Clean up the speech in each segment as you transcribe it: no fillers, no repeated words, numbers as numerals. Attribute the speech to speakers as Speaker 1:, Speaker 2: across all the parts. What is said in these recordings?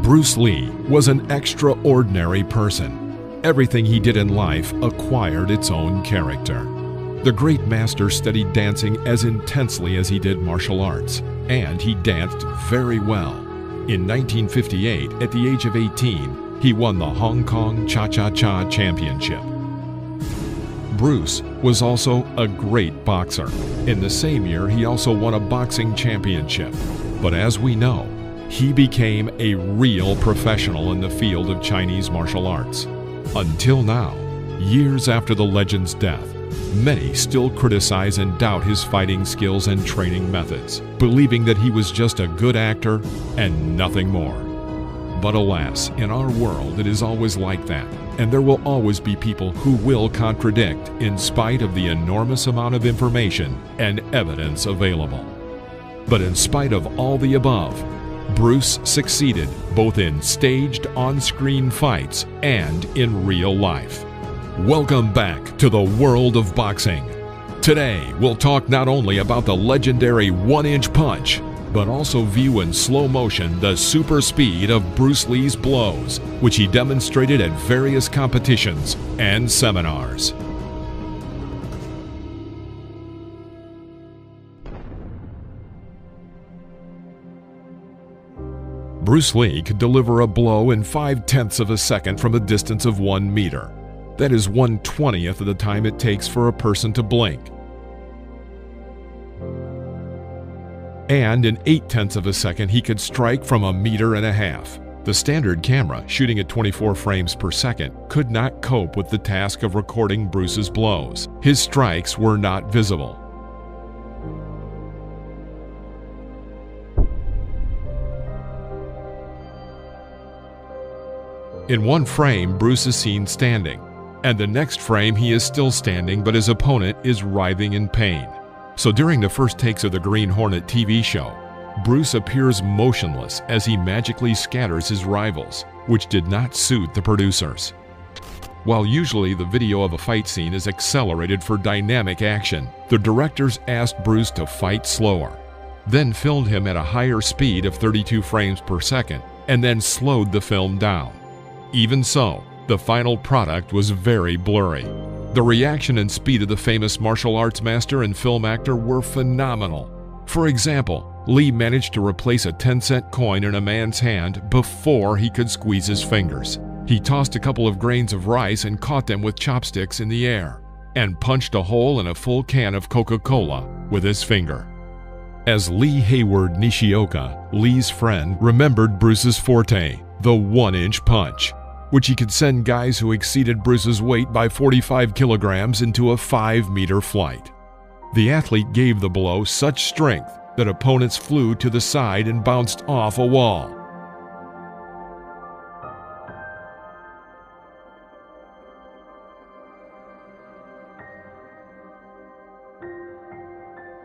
Speaker 1: Bruce Lee was an extraordinary person. Everything he did in life acquired its own character. The great master studied dancing as intensely as he did martial arts, and he danced very well. In 1958, at the age of 18, he won the Hong Kong Cha-Cha-Cha Championship. Bruce was also a great boxer. In the same year, he also won a boxing championship. But as we know, he became a real professional in the field of Chinese martial arts. Until now, years after the legend's death, many still criticize and doubt his fighting skills and training methods, believing that he was just a good actor and nothing more. But alas, in our world it is always like that, and there will always be people who will contradict in spite of the enormous amount of information and evidence available. But in spite of all the above, Bruce succeeded both in staged on-screen fights and in real life. Welcome back to the world of boxing. Today, we'll talk not only about the legendary one-inch punch, but also view in slow motion the super speed of Bruce Lee's blows, which he demonstrated at various competitions and seminars. Bruce Lee could deliver a blow in 5/10 of a second from a distance of 1 meter. That is 1/20th of the time it takes for a person to blink. And in 8/10 of a second, he could strike from 1.5 meters. The standard camera, shooting at 24 frames per second, could not cope with the task of recording Bruce's blows. His strikes were not visible. In one frame, Bruce is seen standing, and the next frame he is still standing, but his opponent is writhing in pain. So during the first takes of the Green Hornet TV show, Bruce appears motionless as he magically scatters his rivals, which did not suit the producers. While usually the video of a fight scene is accelerated for dynamic action, the directors asked Bruce to fight slower, then filmed him at a higher speed of 32 frames per second, and then slowed the film down. Even so, the final product was very blurry. The reaction and speed of the famous martial arts master and film actor were phenomenal. For example, Lee managed to replace a 10-cent coin in a man's hand before he could squeeze his fingers. He tossed a couple of grains of rice and caught them with chopsticks in the air, and punched a hole in a full can of Coca-Cola with his finger. As Lee Hayward Nishioka, Lee's friend, remembered Bruce's forte, the one-inch punch, which he could send guys who exceeded Bruce's weight by 45 kilograms into a 5-meter flight. The athlete gave the blow such strength that opponents flew to the side and bounced off a wall.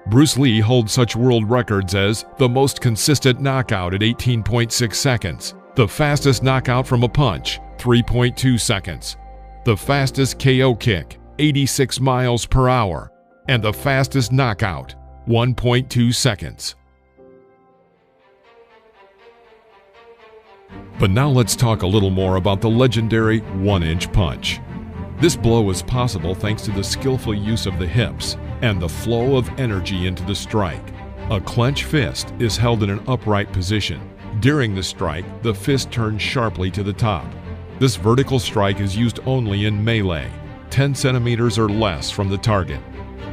Speaker 1: Bruce Lee holds such world records as the most consistent knockout at 18.6 seconds, the fastest knockout from a punch, 3.2 seconds, the fastest KO kick, 86 miles per hour, and the fastest knockout, 1.2 seconds. But now let's talk a little more about the legendary one-inch punch. This blow is possible thanks to the skillful use of the hips and the flow of energy into the strike. A clenched fist is held in an upright position. During the strike, the fist turns sharply to the top. This vertical strike is used only in melee, 10 centimeters or less from the target.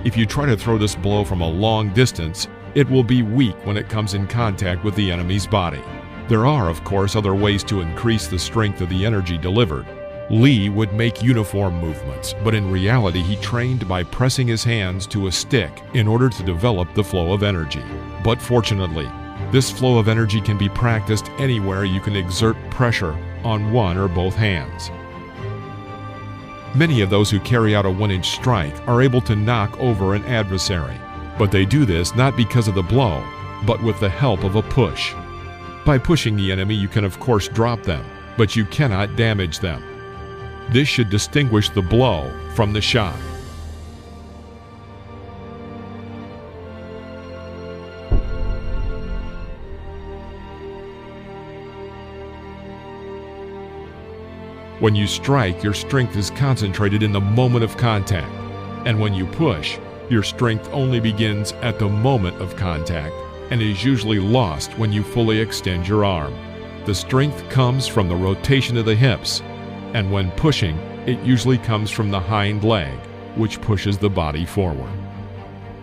Speaker 1: If you try to throw this blow from a long distance, it will be weak when it comes in contact with the enemy's body. There are, of course, other ways to increase the strength of the energy delivered. Lee would make uniform movements, but in reality he trained by pressing his hands to a stick in order to develop the flow of energy. But fortunately, this flow of energy can be practiced anywhere you can exert pressure on one or both hands. Many of those who carry out a one-inch strike are able to knock over an adversary, but they do this not because of the blow, but with the help of a push. By pushing the enemy, you can of course drop them, but you cannot damage them. This should distinguish the blow from the shot. When you strike, your strength is concentrated in the moment of contact, and when you push, your strength only begins at the moment of contact and is usually lost when you fully extend your arm. The strength comes from the rotation of the hips, and when pushing, it usually comes from the hind leg, which pushes the body forward.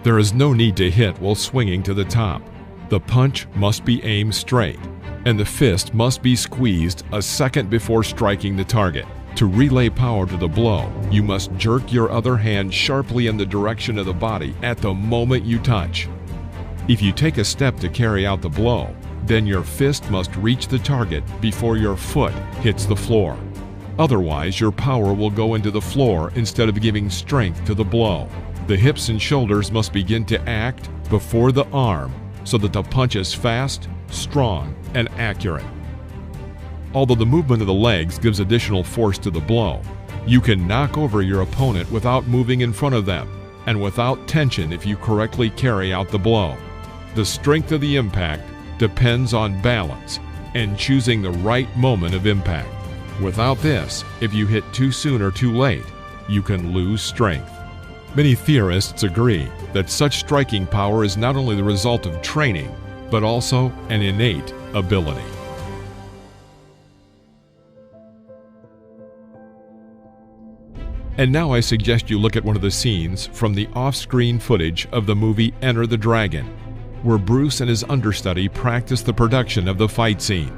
Speaker 1: There is no need to hit while swinging to the top. The punch must be aimed straight, and the fist must be squeezed a second before striking the target. To relay power to the blow, you must jerk your other hand sharply in the direction of the body at the moment you touch. If you take a step to carry out the blow, then your fist must reach the target before your foot hits the floor. Otherwise, your power will go into the floor instead of giving strength to the blow. The hips and shoulders must begin to act before the arm so that the punch is fast, strong, and accurate. Although the movement of the legs gives additional force to the blow, you can knock over your opponent without moving in front of them and without tension if you correctly carry out the blow. The strength of the impact depends on balance and choosing the right moment of impact. Without this, if you hit too soon or too late, you can lose strength. Many theorists agree that such striking power is not only the result of training, but also an innate ability. And now I suggest you look at one of the scenes from the off-screen footage of the movie Enter the Dragon, where Bruce and his understudy practice the production of the fight scene.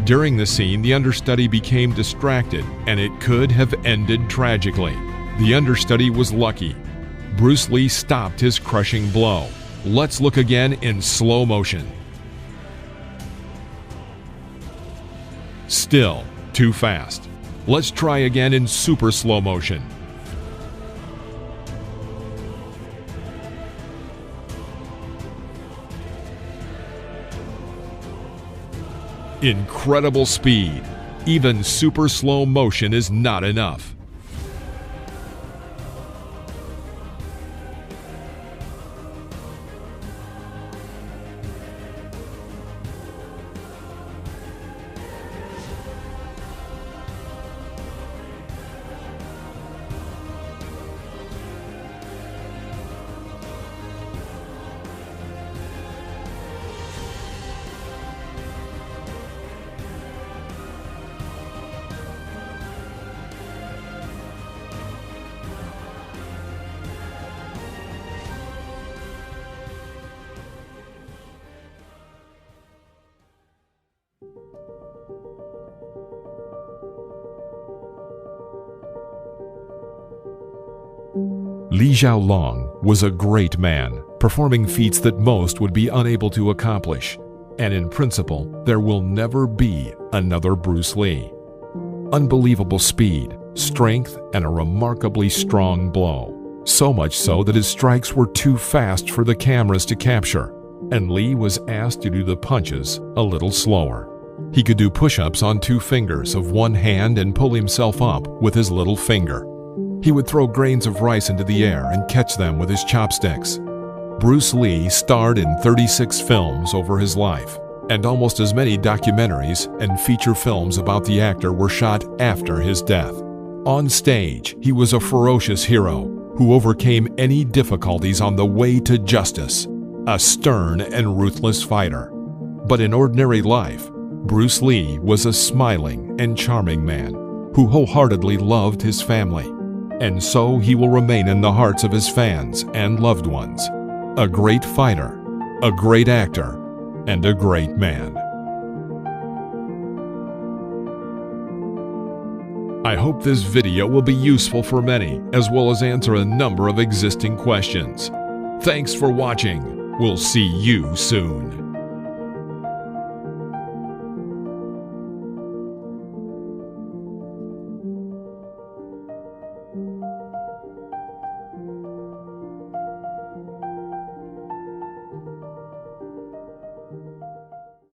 Speaker 1: During the scene, the understudy became distracted, and it could have ended tragically. The understudy was lucky. Bruce Lee stopped his crushing blow. Let's look again in slow motion. Still too fast. Let's try again in super slow motion. Incredible speed. Even super slow motion is not enough. Li Xiaolong was a great man, performing feats that most would be unable to accomplish, and in principle, there will never be another Bruce Lee. Unbelievable speed, strength, and a remarkably strong blow. So much so that his strikes were too fast for the cameras to capture, and Lee was asked to do the punches a little slower. He could do push-ups on 2 fingers of one hand and pull himself up with his little finger. He would throw grains of rice into the air and catch them with his chopsticks. Bruce Lee starred in 36 films over his life, and almost as many documentaries and feature films about the actor were shot after his death. On stage, he was a ferocious hero who overcame any difficulties on the way to justice, a stern and ruthless fighter. But in ordinary life, Bruce Lee was a smiling and charming man who wholeheartedly loved his family. And so he will remain in the hearts of his fans and loved ones. A great fighter, a great actor, and a great man. I hope this video will be useful for many, as well as answer a number of existing questions. Thanks for watching. We'll see you soon.